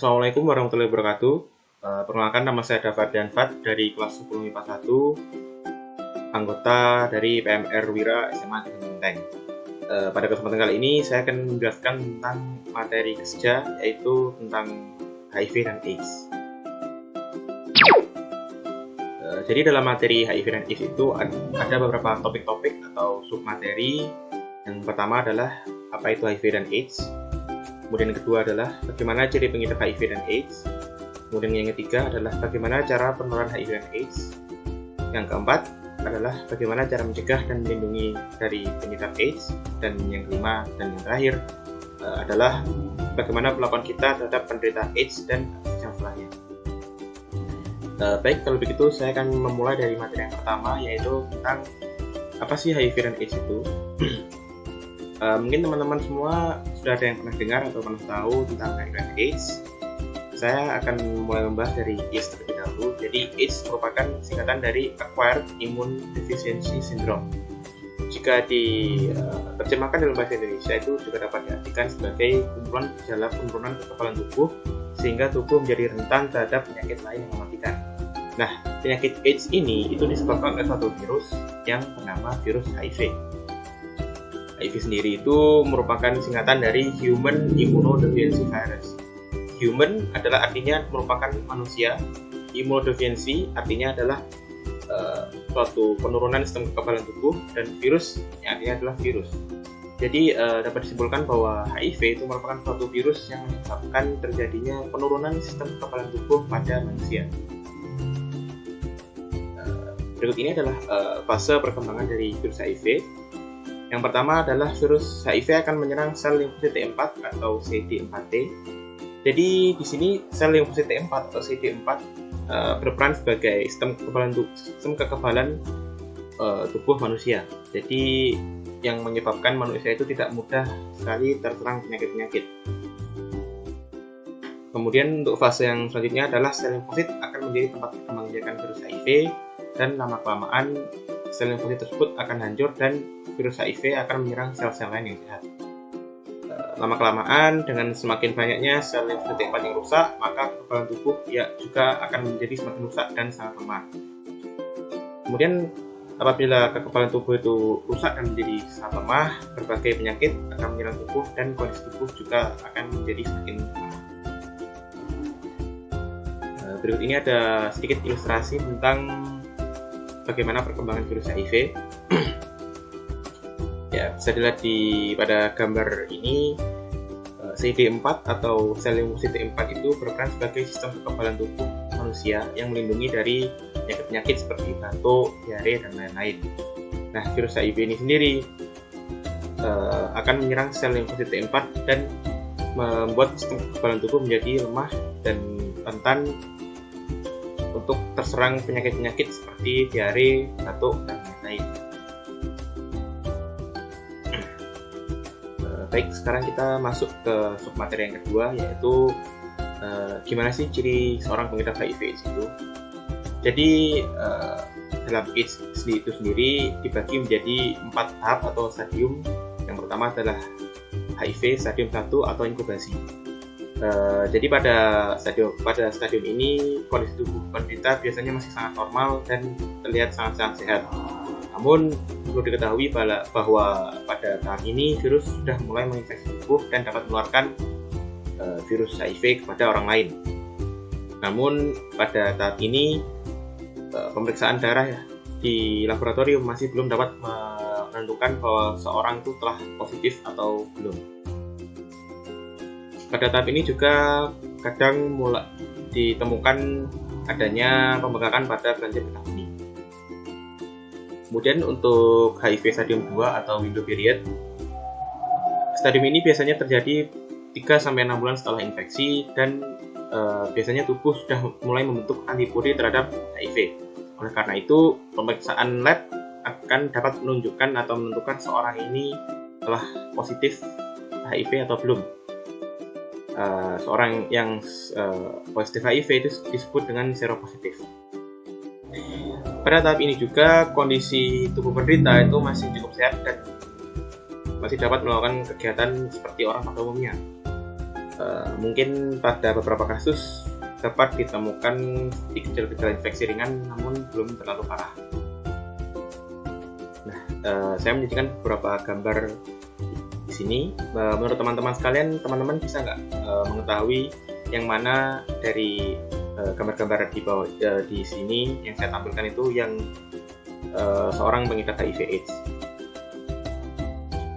Assalamualaikum warahmatullahi wabarakatuh. Perkenalkan, nama saya Davardian Fat dari kelas 10 MIPA 1, anggota dari PMR Wira SMA Negeri Menteng. Pada kesempatan kali ini saya akan menjelaskan tentang materi kesja, yaitu tentang HIV dan AIDS. Jadi dalam materi HIV dan AIDS itu ada beberapa topik-topik atau submateri. Yang pertama adalah apa itu HIV dan AIDS. Kemudian yang kedua adalah bagaimana ciri pengidap HIV dan AIDS. Kemudian yang ketiga adalah bagaimana cara penularan HIV dan AIDS. Yang keempat adalah bagaimana cara mencegah dan melindungi dari pengidap AIDS. Dan yang kelima dan yang terakhir adalah bagaimana perlakuan kita terhadap penderita AIDS dan yang setelahnya. Baik, kalau begitu saya akan memulai dari materi yang pertama, yaitu tentang apa sih HIV dan AIDS itu. Mungkin teman-teman semua sudah ada yang pernah dengar atau pernah tahu tentang HIV dan AIDS. Saya akan mulai membahas dari AIDS terlebih dahulu. Jadi AIDS merupakan singkatan dari Acquired Immune Deficiency Syndrome. Jika diterjemahkan dalam bahasa Indonesia, itu juga dapat diartikan sebagai kumpulan gejala penurunan kekebalan tubuh sehingga tubuh menjadi rentan terhadap penyakit lain yang mematikan. Nah, penyakit AIDS ini itu disebabkan oleh suatu virus yang bernama virus HIV. HIV sendiri itu merupakan singkatan dari Human Immunodeficiency Virus. Human adalah artinya merupakan manusia, immunodeficiency artinya adalah suatu penurunan sistem kekebalan tubuh, dan virus artinya adalah virus. Jadi dapat disimpulkan bahwa HIV itu merupakan suatu virus yang menyebabkan terjadinya penurunan sistem kekebalan tubuh pada manusia. Berikut ini adalah fase perkembangan dari virus HIV. Yang pertama adalah virus HIV akan menyerang sel limfosit T4 atau CD4T. Jadi di sini sel limfosit T4 atau CD4 berperan sebagai sistem kekebalan tubuh manusia. Jadi yang menyebabkan manusia itu tidak mudah sekali terserang penyakit-penyakit. Kemudian untuk fase yang selanjutnya adalah sel limfosit akan menjadi tempat perkembangbiakan virus HIV, dan lama-kelamaan sel limfosit tersebut akan hancur dan virus HIV akan menyerang sel-sel lain yang sehat. Lama-kelamaan dengan semakin banyaknya sel limfosit T4 yang rusak, maka kekebalan tubuh juga akan menjadi semakin rusak dan sangat lemah. Kemudian apabila kekebalan tubuh itu rusak dan menjadi sangat lemah, berbagai penyakit akan menyerang tubuh dan kondisi tubuh juga akan menjadi semakin lemah. Berikut ini ada sedikit ilustrasi tentang bagaimana perkembangan virus HIV. Ya, bisa dilihat pada gambar ini, CD4 atau sel limfosit T4 itu berperan sebagai sistem kekebalan tubuh manusia yang melindungi dari penyakit-penyakit seperti batuk, diare, dan lain-lain. Nah, virus HIV ini sendiri akan menyerang sel limfosit T4 dan membuat sistem kekebalan tubuh menjadi lemah dan rentan untuk terserang penyakit-penyakit seperti diare, batuk, dan lain-lain. Baik, sekarang kita masuk ke submateri yang kedua, yaitu gimana sih ciri seorang pengidap HIV/AIDS itu. Jadi dalam AIDS itu sendiri dibagi menjadi 4 tahap atau stadium. Yang pertama adalah HIV stadium 1 atau inkubasi. Jadi pada stadium ini kondisi tubuh penderita biasanya masih sangat normal dan terlihat sangat-sangat sehat. Namun perlu diketahui bahwa pada tahap ini virus sudah mulai menginfeksi tubuh dan dapat menularkan virus HIV kepada orang lain. Namun pada tahap ini pemeriksaan darah di laboratorium masih belum dapat menentukan bahwa seorang itu telah positif atau belum. Pada tahap ini juga kadang mulai ditemukan adanya pembengkakan pada kelenjar getah bening. Kemudian untuk HIV stadium 2 atau window period, stadium ini biasanya terjadi 3-6 bulan setelah infeksi, dan biasanya tubuh sudah mulai membentuk antibodi terhadap HIV. Oleh karena itu, pemeriksaan lab akan dapat menunjukkan atau menentukan seorang ini telah positif HIV atau belum. Seorang yang positif HIV itu disebut dengan seropositif. Pada tahap ini juga kondisi tubuh penderita itu masih cukup sehat dan masih dapat melakukan kegiatan seperti orang pada umumnya. Mungkin pada beberapa kasus dapat ditemukan gejala infeksi ringan namun belum terlalu parah. Nah, saya menyajikan beberapa gambar di sini. Menurut teman-teman sekalian, teman-teman bisa nggak mengetahui yang mana dari gambar-gambar di bawah di sini yang saya tampilkan itu yang seorang pengidap HIV/AIDS?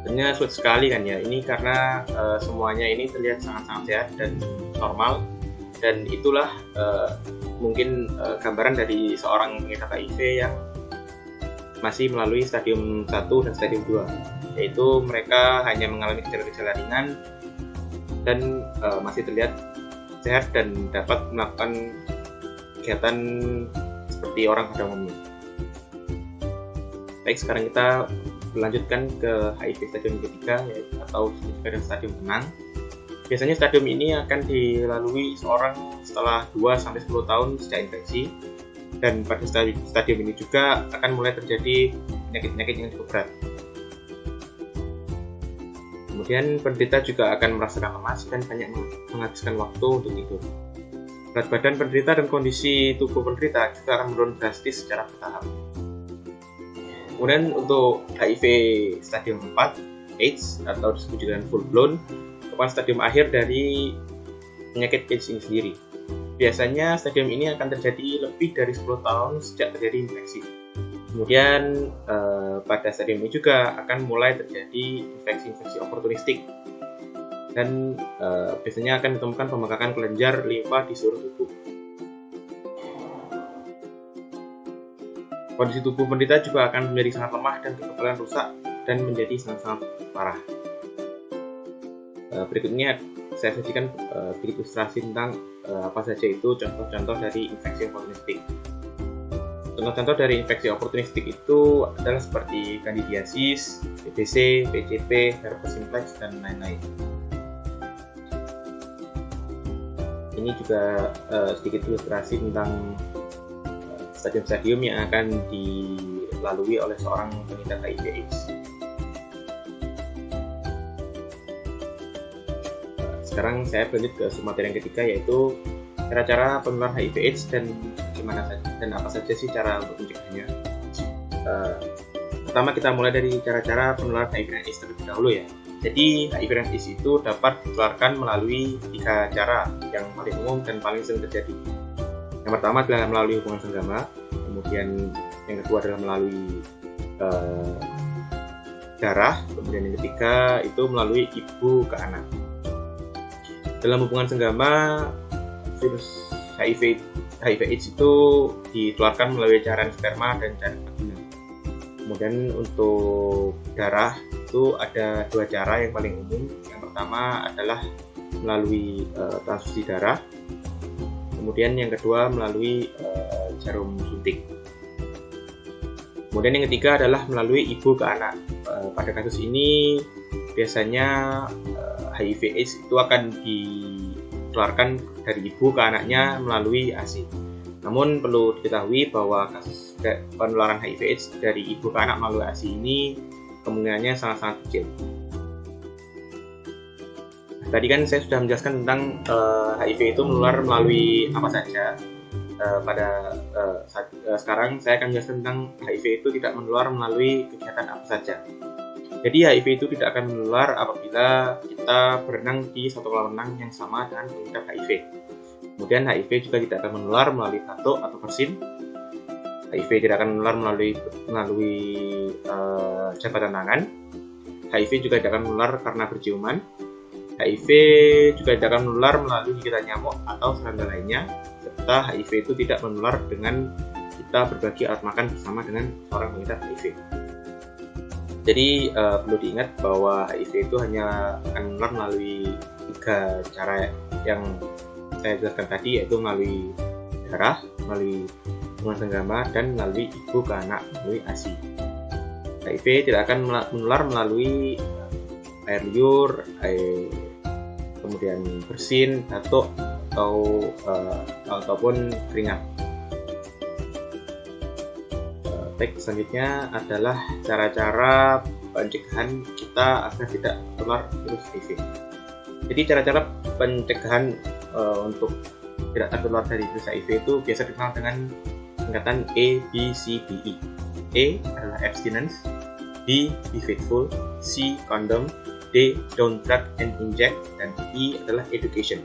Sebenarnya sulit sekali kan ya, ini karena semuanya ini terlihat sangat-sangat sehat dan normal, dan itulah mungkin gambaran dari seorang pengidap HIV yang masih melalui stadium 1 dan stadium 2, yaitu mereka hanya mengalami gejala-gejala ringan dan masih terlihat sehat dan dapat melakukan kegiatan seperti orang pada umumnya. Baik, sekarang kita melanjutkan ke HIV stadium ketiga, yaitu atau disebut stadium tenang. Biasanya stadium ini akan dilalui seorang setelah 2-10 tahun sejak infeksi, dan pada stadium ini juga akan mulai terjadi penyakit-penyakit yang cukup berat. Kemudian penderita juga akan merasakan lemas dan banyak menghabiskan waktu untuk tidur. Berat badan penderita dan kondisi tubuh penderita juga akan menurun drastis secara bertahap. Kemudian untuk HIV stadium 4, AIDS atau disebut dengan full blown, merupakan stadium akhir dari penyakit AIDS ini sendiri. Biasanya stadium ini akan terjadi lebih dari 10 tahun sejak terjadi infeksi. Kemudian pada stadium ini juga akan mulai terjadi infeksi-infeksi oportunistik, dan biasanya akan ditemukan pembengkakan kelenjar limfa di seluruh tubuh. Kondisi tubuh penderita juga akan menjadi sangat lemah dan kekebalan rusak dan menjadi sangat-sangat parah. Berikutnya saya sajikan sedikit ilustrasi tentang apa saja itu contoh-contoh dari infeksi oportunistik. Contoh-contoh dari infeksi oportunistik itu adalah seperti Candidiasis, TBC, PCP, herpes simplex, dan lain-lain. Ini juga sedikit ilustrasi tentang stadium-stadium yang akan dilalui oleh seorang pengidap HIV/AIDS. Sekarang saya lanjut ke materi yang ketiga, yaitu cara-cara penularan HIV/AIDS dan gimana saja dan apa saja sih cara untuk mencegahnya. Pertama kita mulai dari cara-cara penularan HIV/AIDS terlebih dahulu ya. Jadi HIV/AIDS itu dapat ditularkan melalui 3 cara yang paling umum dan paling sering terjadi. Yang pertama adalah melalui hubungan senggama, kemudian yang kedua adalah melalui darah, kemudian yang ketiga itu melalui ibu ke anak. Dalam hubungan senggama, virus HIV/AIDS itu ditularkan melalui cairan sperma dan cairan vagina. Kemudian untuk darah itu ada 2 cara yang paling umum. Yang pertama adalah melalui transfusi darah. Kemudian yang kedua melalui jarum suntik. Kemudian yang ketiga adalah melalui ibu ke anak. Pada kasus ini biasanya HIV/AIDS itu akan ditularkan dari ibu ke anaknya melalui ASI. Namun perlu diketahui bahwa kasus penularan HIV/AIDS dari ibu ke anak melalui ASI ini kemungkinannya sangat-sangat kecil. Tadi kan saya sudah menjelaskan tentang HIV itu menular melalui apa saja. Sekarang saya akan menjelaskan tentang HIV itu tidak menular melalui kegiatan apa saja. Jadi HIV itu tidak akan menular apabila kita berenang di suatu kolam renang yang sama dengan pengidap HIV. Kemudian HIV juga tidak akan menular melalui batuk atau bersin. HIV tidak akan menular melalui jabatan tangan. HIV juga tidak akan menular karena berciuman. HIV juga tidak akan menular melalui gigitan nyamuk atau serangga lainnya, serta HIV itu tidak menular dengan kita berbagi alat makan bersama dengan orang pengidap HIV. Jadi perlu diingat bahwa HIV itu hanya akan menular melalui 3 cara yang saya jelaskan tadi, yaitu melalui darah, melalui hubungan senggama, dan melalui ibu ke anak melalui ASI. HIV tidak akan menular melalui air liur, kemudian bersin, batuk, ataupun keringat. Baik, selanjutnya adalah cara-cara pencegahan kita agar tidak tertular virus HIV. Jadi cara-cara pencegahan untuk tidak tertular dari virus HIV itu biasa dikenal dengan singkatan ABCDE. A adalah abstinence, B be faithful, C condom, D don't drug and inject, dan E adalah education.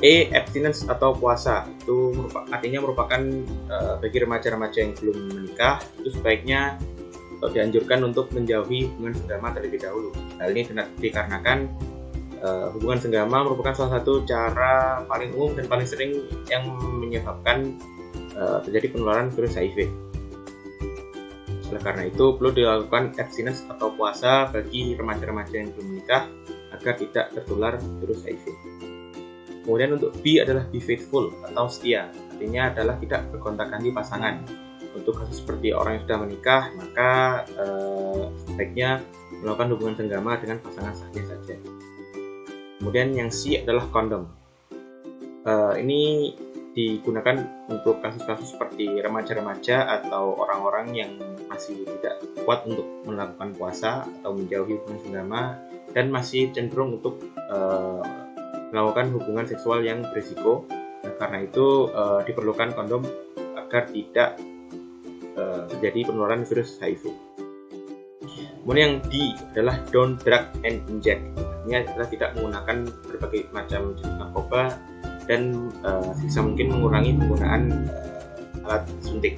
Abstinence atau puasa itu artinya merupakan bagi remaja-remaja yang belum menikah itu sebaiknya dianjurkan untuk menjauhi hubungan senggama terlebih dahulu. Hal ini dikarenakan hubungan senggama merupakan salah satu cara paling umum dan paling sering yang menyebabkan terjadi penularan virus HIV. Oleh karena itu perlu dilakukan abstinence atau puasa bagi remaja-remaja yang belum menikah agar tidak tertular virus HIV. Kemudian untuk B adalah be faithful atau setia, artinya adalah tidak bergonta-ganti pasangan. Untuk kasus seperti orang yang sudah menikah, maka sebaiknya melakukan hubungan senggama dengan pasangan sahnya saja. Kemudian yang C adalah kondom. Ini digunakan untuk kasus-kasus seperti remaja-remaja atau orang-orang yang masih tidak kuat untuk melakukan puasa atau menjauhi hubungan senggama dan masih cenderung untuk melakukan hubungan seksual yang berisiko. Nah, karena itu diperlukan kondom agar tidak terjadi penularan virus HIV. Kemudian yang D adalah don't drug and inject. Artinya adalah tidak menggunakan berbagai macam jenis narkoba dan sebisa mungkin mengurangi penggunaan alat suntik.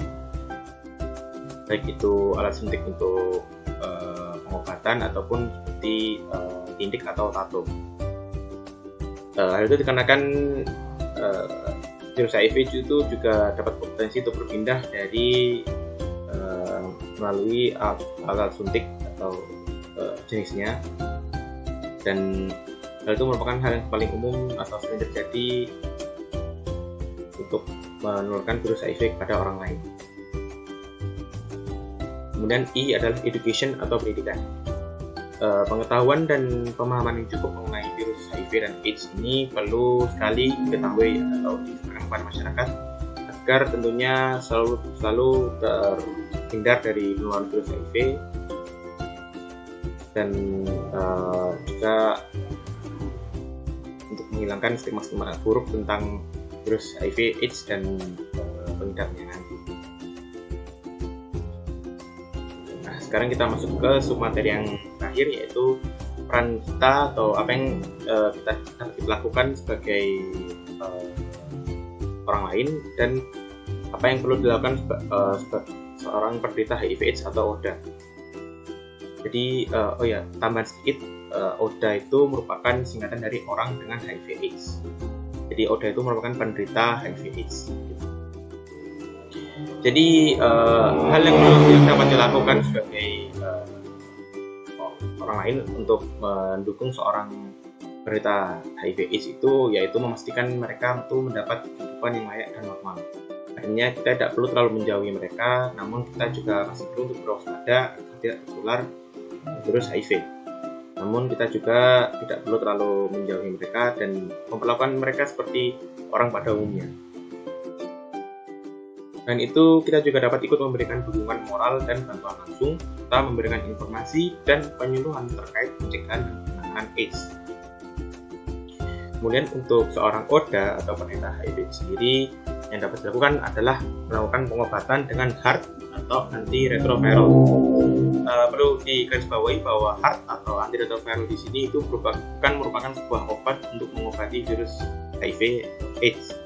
Baik itu alat suntik untuk pengobatan ataupun seperti tindik atau tato. Hal itu dikarenakan virus HIV itu juga dapat potensi untuk berpindah dari melalui alat suntik atau jenisnya, dan hal itu merupakan hal yang paling umum atau sering terjadi untuk menularkan virus HIV kepada orang lain. Kemudian E adalah education atau pendidikan. Pengetahuan dan pemahaman yang cukup mengenai virus HIV dan AIDS ini perlu sekali diketahui atau diterangkan kepada masyarakat agar tentunya selalu terhindar dari penularan virus HIV dan juga untuk menghilangkan stigma-stigma buruk tentang virus HIV, AIDS dan pengidapnya nanti. Nah, sekarang kita masuk ke submateri yang terakhir, yaitu peran kita atau apa yang kita lakukan sebagai orang lain dan apa yang perlu dilakukan seorang penderita HIV/AIDS atau ODA. Jadi tambahan sedikit, ODA itu merupakan singkatan dari orang dengan HIV/AIDS. Jadi ODA itu merupakan penderita HIV/AIDS. Jadi hal yang dapat dilakukan sebagai orang lain untuk mendukung seorang penderita HIV/AIDS itu yaitu memastikan mereka itu mendapat kehidupan yang layak dan normal. Artinya kita tidak perlu terlalu menjauhi mereka, namun kita juga masih perlu untuk berwaspada agar tidak tertular virus HIV. Namun kita juga tidak perlu terlalu menjauhi mereka dan memperlakukan mereka seperti orang pada umumnya. Dan itu kita juga dapat ikut memberikan dukungan moral dan bantuan langsung, serta memberikan informasi dan penyuluhan terkait pencegahan dan penanganan AIDS. Kemudian untuk seorang ODA atau penderita HIV sendiri, yang dapat dilakukan adalah melakukan pengobatan dengan HAART atau antiretroviral. Perlu digarisbawahi bahwa HAART atau antiretroviral di sini itu merupakan sebuah obat untuk mengobati virus HIV/AIDS.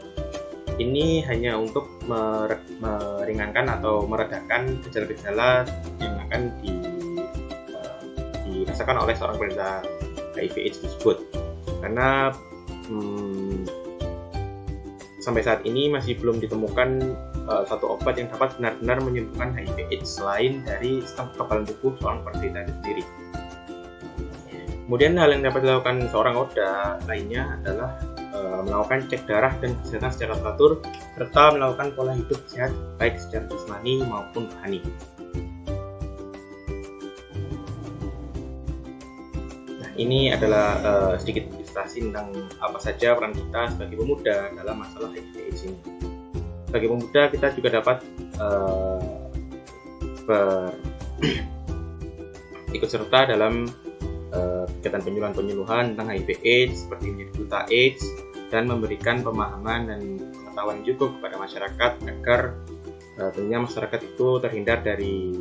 Ini hanya untuk meringankan atau meredakan gejala-gejala yang akan dirasakan oleh seorang penderita HIV/AIDS tersebut. Karena sampai saat ini masih belum ditemukan satu obat yang dapat benar-benar menyembuhkan HIV/AIDS selain dari sistem kekebalan tubuh seorang penderita itu sendiri. Kemudian hal yang dapat dilakukan seorang ODA lainnya adalah melakukan cek darah dan kesehatan secara teratur serta melakukan pola hidup sehat baik secara jasmani maupun rohani. Nah, ini adalah sedikit ilustrasi tentang apa saja peran kita sebagai pemuda dalam masalah HIV/AIDS ini. Sebagai pemuda kita juga dapat ikut serta dalam kegiatan penyuluhan tentang HIV/AIDS seperti menjadi duta AIDS dan memberikan pemahaman dan pengetahuan yang cukup kepada masyarakat agar tentunya masyarakat itu terhindar dari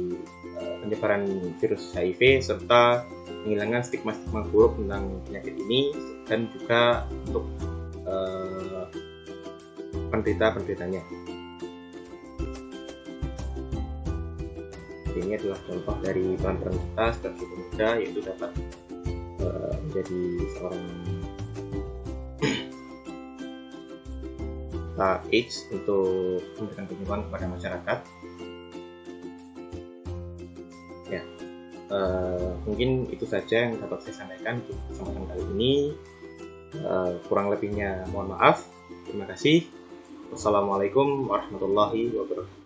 penyebaran virus HIV serta menghilangkan stigma-stigma buruk tentang penyakit ini dan juga untuk penderita-penderitanya. Ini adalah contoh dari peran-peran kita sebagai pemuda, yaitu dapat menjadi seorang AIDS untuk memberikan penyuluhan kepada masyarakat. Ya, mungkin itu saja yang dapat saya sampaikan untuk kesempatan kali ini. Kurang lebihnya mohon maaf. Terima kasih. Wassalamualaikum warahmatullahi wabarakatuh.